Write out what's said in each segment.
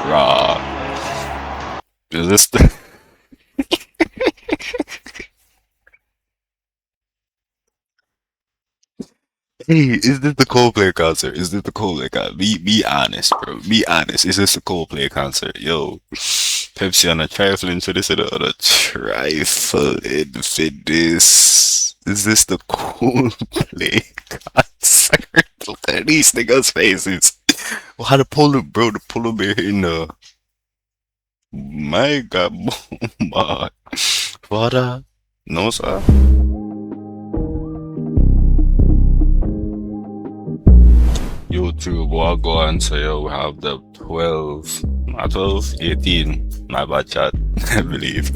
Raw. Is this the Hey, is this the Coldplay concert? Is this the Coldplay concert? Be honest, bro. Be honest. Is this the Coldplay concert? Yo, Pepsi on a trifling for this and a trifling for this. Is this the Coldplay concert? Look at these niggas' faces. Well, how the polar bear in the my God, my father, no sir. YouTube, what go on say, yo, we have the 12, not 12, 18, my bad chat, I believe,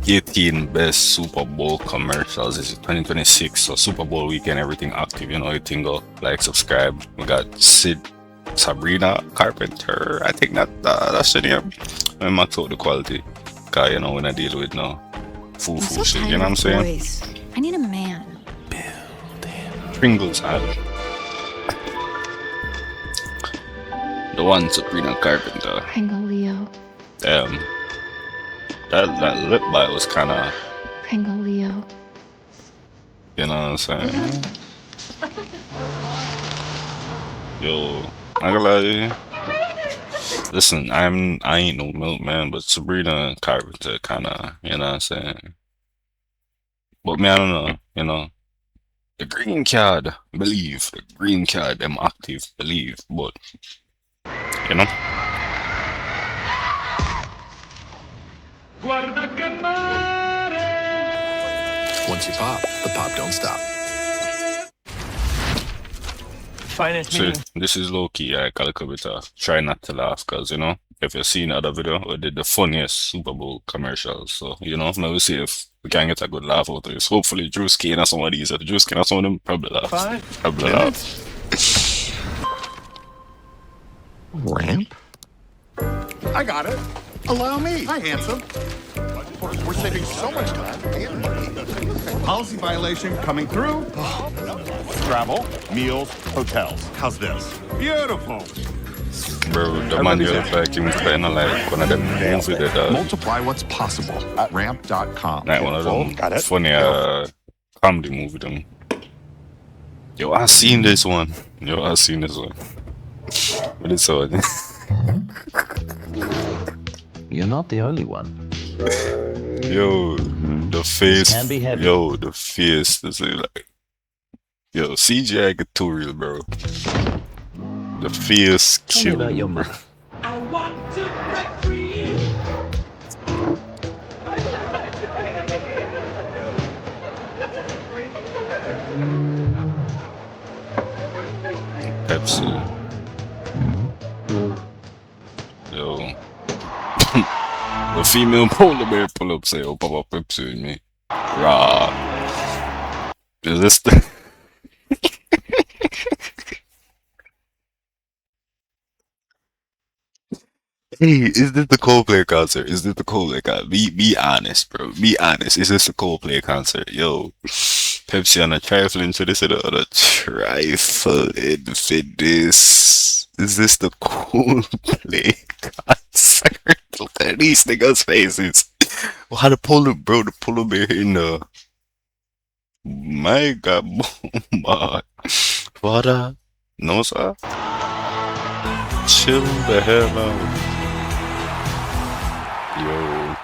18 best Super Bowl commercials. This is 2026, so Super Bowl weekend, everything active, you know, you think go, like, subscribe. We got Sabrina Carpenter, I think that's the name. I max out the quality, cause, you know, when I deal with no foo shit, you know what I'm saying? Boys. I need a man. Pringles ad. The one Sabrina Carpenter. Pringle Leo. Damn. That lip bite was kinda, Pringle Leo. you know what I'm saying? Yo, I gotta lie to you. Listen, I ain't no milkman, but Sabrina Carpenter kinda, you know what I'm saying? But me, I don't know, you know. The green card, believe. The green card, them active, believe. But, you know. Once you pop, the pop don't stop. Finance See, meeting. this is low key. I got a couple of try not to laugh, cause you know, if you've seen the other video, we did the funniest Super Bowl commercials. So you know, now we see if we can get a good laugh out of this. Hopefully, Drewski and some of these. If Drewski and some of them, probably laugh. Probably laugh. Ramp? I got it. Allow me. Hi, handsome. We're saving so much time and money. Policy violation coming through. Travel, meals, hotels. How's this? Beautiful. Bro, the man you look like him kind of like one of them movies that Multiply what's possible at ramp.com. like one of them Got it. funny comedy movie them. Yo, I seen this one. But it's so You're not the only one. yo, the face, Can be heavy. yo, the face. This is like, yo, CGI get too real, bro. The face Tell me kill, about your bro. mother. Pepsi. Yo, the female polar bear pull up say, "Oh, Papa Pepsi with me." Rah. Is this the Hey, is this the Coldplay concert? Is this the Coldplay concert? Be honest, bro. Be honest. Is this the Coldplay concert? Yo, Pepsi on a trifling for this and a trifling for this. Is this the Coldplay concert? Look at these niggas' faces. Well, how the polar bear in the my God, my father, no sir. Chill the hell out. Yo,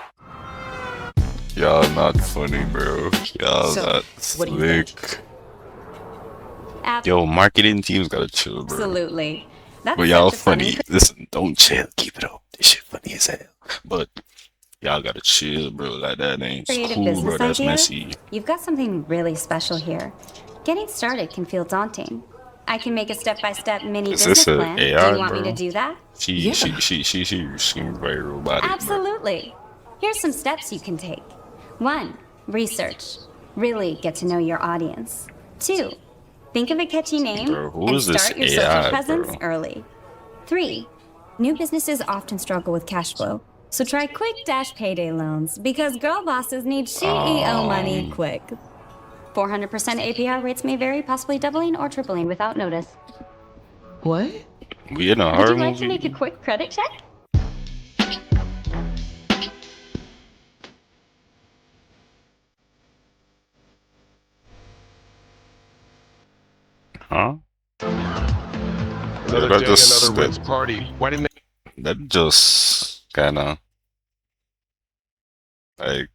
y'all not funny, bro. Y'all So, not what do you slick. Yo, marketing teams gotta chill, bro. Absolutely. That's But y'all such a fun funny. Listen, don't chill. Keep it up. This shit funny as hell. But y'all gotta chill, bro. Like that ain't creative cool, bro. business That's idea. messy. You've got something really special here. Getting started can feel daunting. I can make a step-by-step mini Is business this a plan. Do AR, you want me bro? to do that? She seems very robotic, bro. Absolutely. Here's some steps you can take. 1. Research. Really get to know your audience. 2. Think of a catchy name Bro, who and is this start your AI, social presence bro? early. 3. New businesses often struggle with cash flow, so try quick dash payday loans because girl bosses need CEO money quick. 400% APR rates may vary, possibly doubling or tripling without notice. What? We in a Would horror you like to movie? make a quick credit check? Huh? Another that day, just another Ritz party. Why didn't that just kind of like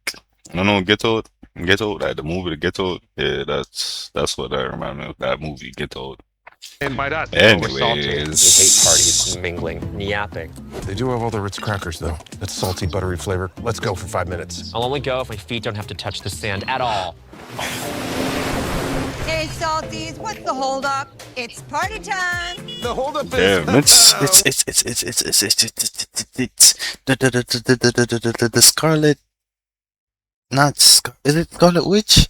I don't know, Get Old, like the movie Get Old. Yeah, that's what I remind me of, that movie Get Old. they invite us? We hate Anyways, parties, mingling, yapping. They do have all the Ritz crackers, though. That salty, buttery flavor. Let's go for 5 minutes. I'll only go if my feet don't have to touch the sand at all. Hey, Salties, what's the holdup? It's party time. The holdup is... damn, it's the Scarlet, not Scar, is it Scarlet Witch?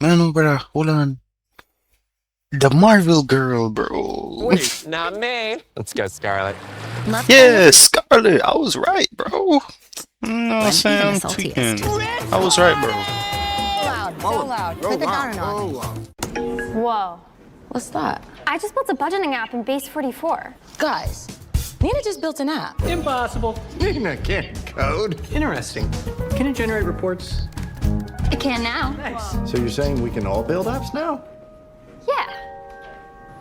Man, no, brother, hold on. The Marvel girl, bro. Wait, not me. Let's go, Scarlet. Yeah, Scarlet. I was right, bro. No, When Sam even the tweaking. saltiest. I was right, bro. Loud, so loud. Put the down a notch. Whoa. What's that? I just built a budgeting app in Base 44. Guys, Nina just built an app. Impossible. Nina can't code. Interesting. Can it generate reports? It can now. Nice. So you're saying we can all build apps now? Yeah.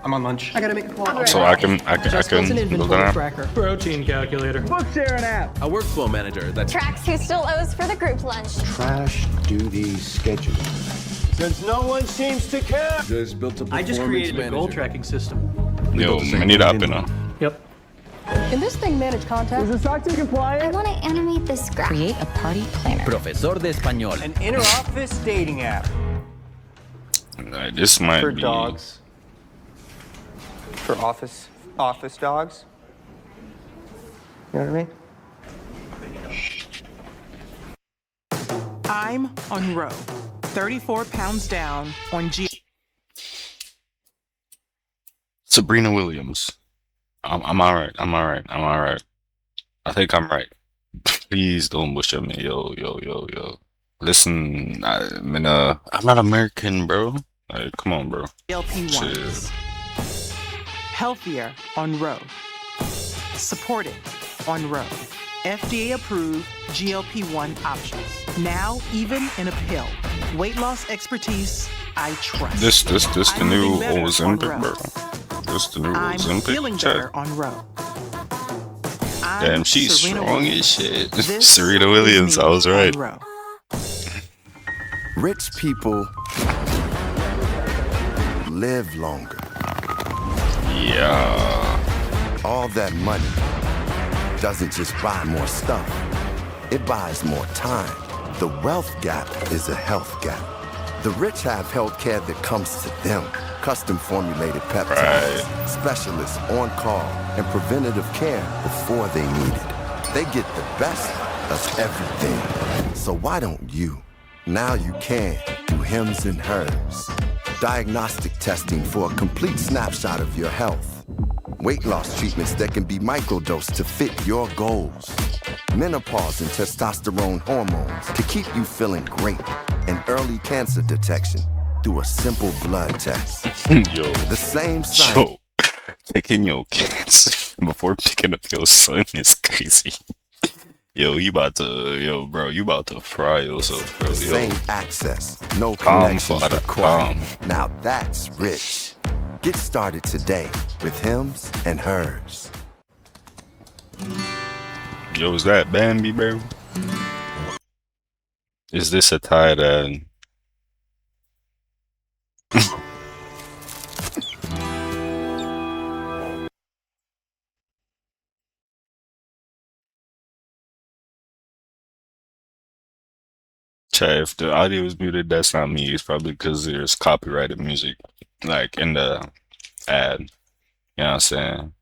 I'm on lunch. I gotta make a call. So I can Just built an build inventory an app. tracker. Protein calculator. Book sharing app. A workflow manager that Tracks who still owes for the group lunch. Trash duty schedule. since no one seems to care. Just built a I just created a goal tracking system. Yo, we need app, you know. Yep. Can this thing manage contact? Is the SOC I compliant? want to animate this graph. Create a party planner. Profesor de español. An inter-office dating app Like, this might For be dogs. For office dogs. You know what I mean? I'm on row, 34 pounds down on G. Sabrina Williams. I'm all right. I'm all right. I'm all right. I think I'm right. Please don't bullshit me, yo. Listen, I'm not American, bro. Like, come on, bro. GLP-1s. Healthier on row. Supported on row. FDA approved GLP-1 options. Now even in a pill. Weight loss expertise I trust. This the I'm new living better on Ozempic, row. bro. This the new I'm feeling Ozempic. better Chat. on row. Damn, she's Serena strong Williams. as shit. This Serena is Williams, me I was on right. row. Rich people live longer. Yeah. All that money doesn't just buy more stuff. It buys more time. The wealth gap is a health gap. The rich have health care that comes to them. Custom formulated peptides, specialists on call, and preventative care before they need it. They get the best of everything. So why don't you? Now you can do Hims and Hers. Diagnostic testing for a complete snapshot of your health. Weight loss treatments that can be microdosed to fit your goals. Menopause and testosterone hormones to keep you feeling great. And early cancer detection through a simple blood test. Yo. The same science. Yo. Taking your kids before picking up your son is crazy. Yo, you about to fry yourself, bro. The same access, no Calm, connections father, required. calm. Now that's rich. Get started today with Hims and Hers. Yo, is that Bambi, bro? Is this a tie that? Chat, if the audio is muted, that's not me. It's probably because there's copyrighted music, like in the ad. You know what I'm saying?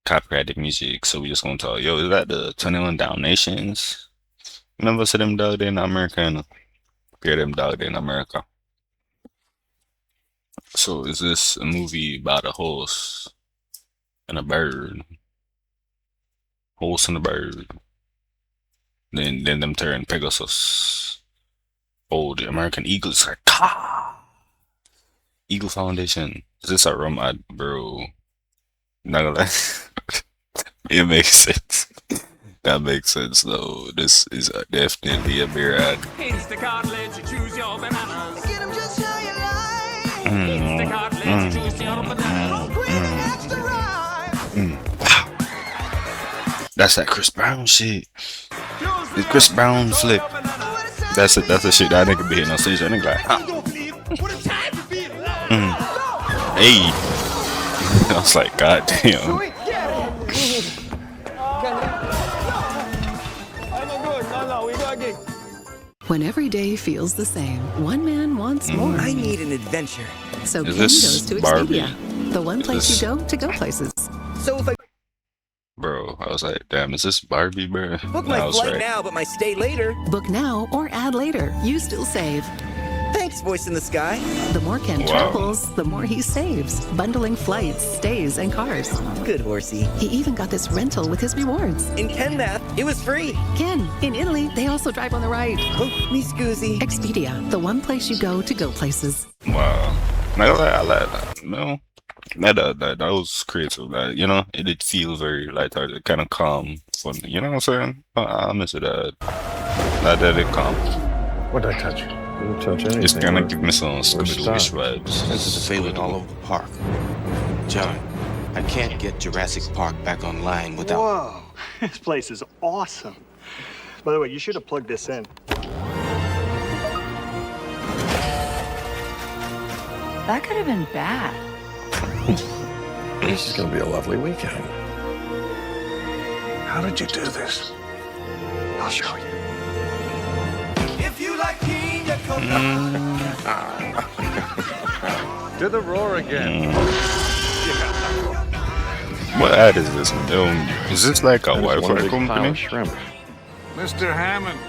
Copyrighted music. So we just gonna talk. Yo, is that the 21 Dalmatians? Never see them dog in America. Hear them dog in America. So is this a movie about a horse and a bird? Horse and a bird. Then them turn Pegasus. Oh, the American Eagles like Eagle Foundation. Is this a rum ad, bro? Not gonna lie. It makes sense. That makes sense though. This is definitely a beer ad. Instacart lets you choose your bananas. Get them just how you like. That's that Chris Brown shit. The Chris Brown flip. That's it. That's the shit that nigga be hitting on stage. That nigga like, hey. I was like, God damn. When every day feels the same, one man wants more. I need an adventure. So Is Ken this goes to Barbie? Expedia, the one place you go to go places. So if I Bro, I was like, damn, is this Barbie, bro? book And my I was flight right. now, but my stay later. Book now or add later. You still save. Thanks, voice in the sky. The more Ken travels, the more he saves, bundling flights, stays, and cars. Good horsey. He even got this rental with his rewards. In Ken math, it was free. Ken, in Italy, they also drive on the right. Oh, me scoozy. Expedia, the one place you go to go places. Wow. I like that. No. That was creative. Like, you know, it did feel very lighthearted, kind of calm, fun. You know what I'm saying? I miss it. That did calm. What did I touch? Didn't touch anything. It's gonna give me some Scooby-Doo-ish vibes. This is failing all over the park. John, I can't get Jurassic Park back online without... Whoa, this place is awesome. By the way, you should have plugged this in. That could have been bad. This is gonna be a lovely weekend. How did you do this? I'll show you. If you like pina Do the roar again. What ad is this? Is this like a Wi-Fi company? Shrimp. Mr. Hammond,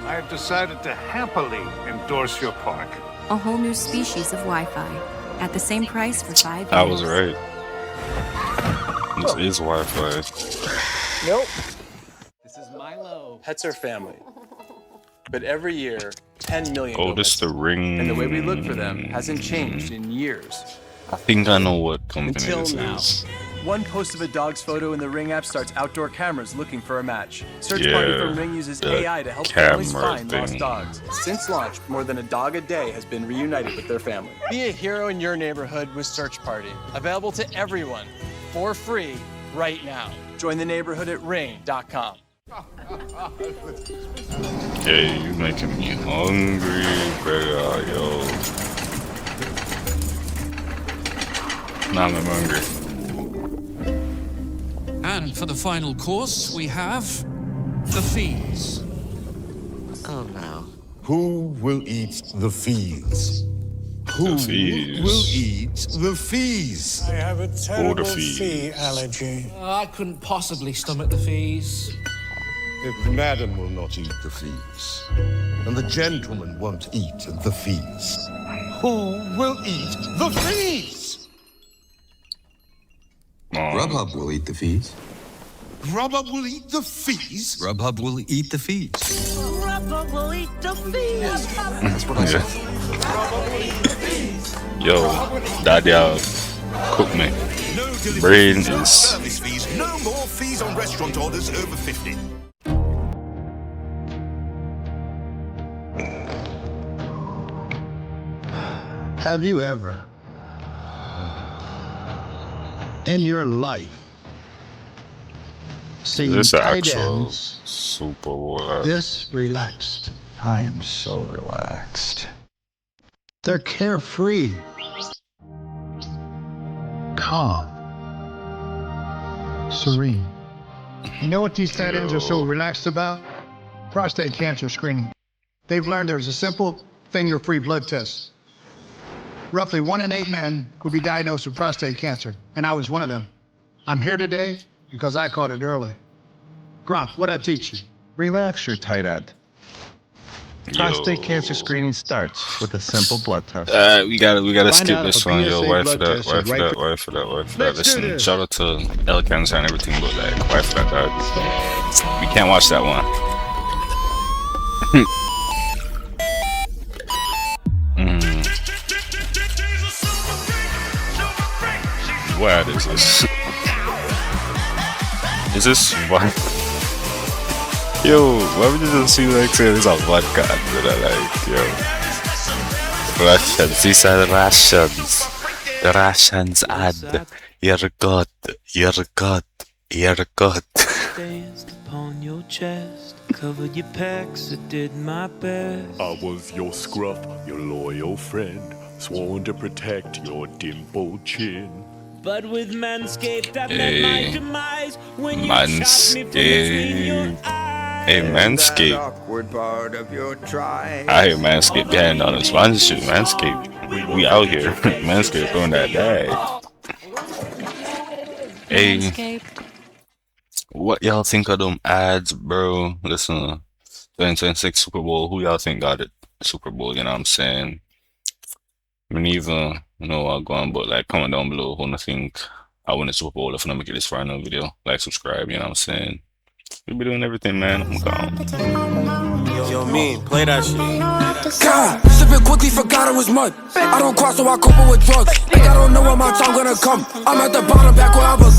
I have decided to happily endorse your park. A whole new species of Wi-Fi at the same price for 5 years. I was right. This is Wi-Fi. Nope. This is Milo. Pets are family. But every year, 10 million Oh, go this the missing. ring. And the way we look for them hasn't changed in years. I think I know what company Until this now. is. One post of a dog's photo in the Ring app starts outdoor cameras looking for a match. Search Yeah, Party from Ring uses the AI to help families camera find lost thing. dogs. Since launch, more than a dog a day has been reunited with their family. Be a hero in your neighborhood with Search Party. Available to everyone for free right now. Join the neighborhood at ring.com. Hey, you making me hungry, bro, yo. Now I'm hungry. And for the final course, we have the fees. Oh no. Who will eat the fees? Who fees. will eat the fees? I have a terrible fee allergy. I couldn't possibly stomach the fees. If the madam will not eat the fees, and the gentleman won't eat the fees, who will eat the fees? Grubhub will eat the fees. Grubhub will eat the fees? Grubhub will eat the fees. Grubhub will eat the fees. That's what I said. Yo, Daddy, cook me. No delivery Brain fees, no is. service fees, no more fees on restaurant orders over 50. Have you ever, in your life, seen This is tight actual ends Super Bowl. this relaxed? I am so relaxed. They're carefree, calm, serene. You know what these tight ends are so relaxed about? Prostate cancer screening. They've learned there's a simple finger-free blood test. Roughly 1 in 8 men will be diagnosed with prostate cancer, and I was one of them. I'm here today because I caught it early. Grump, what'd I teach you? Relax your tight end. Prostate cancer screening starts with a simple blood test. We gotta Find skip out this if a one, yo. PSA Why for blood that? test Why is for right that? for- Why for that? Why for that? Let's do Listen, this. shout out to El Cancer and everything, but like, why for that, dog? We can't watch that one. What is this? Is this what? Yo, why would you just see like say this a vodka that I like, yo? Russians. He said rations. The Russians ad. You're good. You're good. You're good. Danced upon your chest, covered your pecs, I did my best. I was your scruff, your loyal friend, sworn to protect your dimpled chin. But with Manscaped, I met my demise when you shot me from between your eyes. Hey, Manscaped. I hear Manscaped getting on his sponsorship. Manscaped. We out here. Manscaped throwing that bag. Hey. What y'all think of them ads, bro? Listen, 2026 Super Bowl, who y'all think got it? Super Bowl, you know what I'm saying? I mean, even, you know, I'll go on, but like, comment down below who you think I win the Super Bowl if I'm gonna get this for another video. Like, subscribe, you know what I'm saying? We be doing everything, man. I'm gone. Yo, mean, play that shit. God, sipping quickly, forgot it was mud. I don't cross, so I cope with drugs. Like I don't know when my time gonna come. I'm at the bottom, back where I was.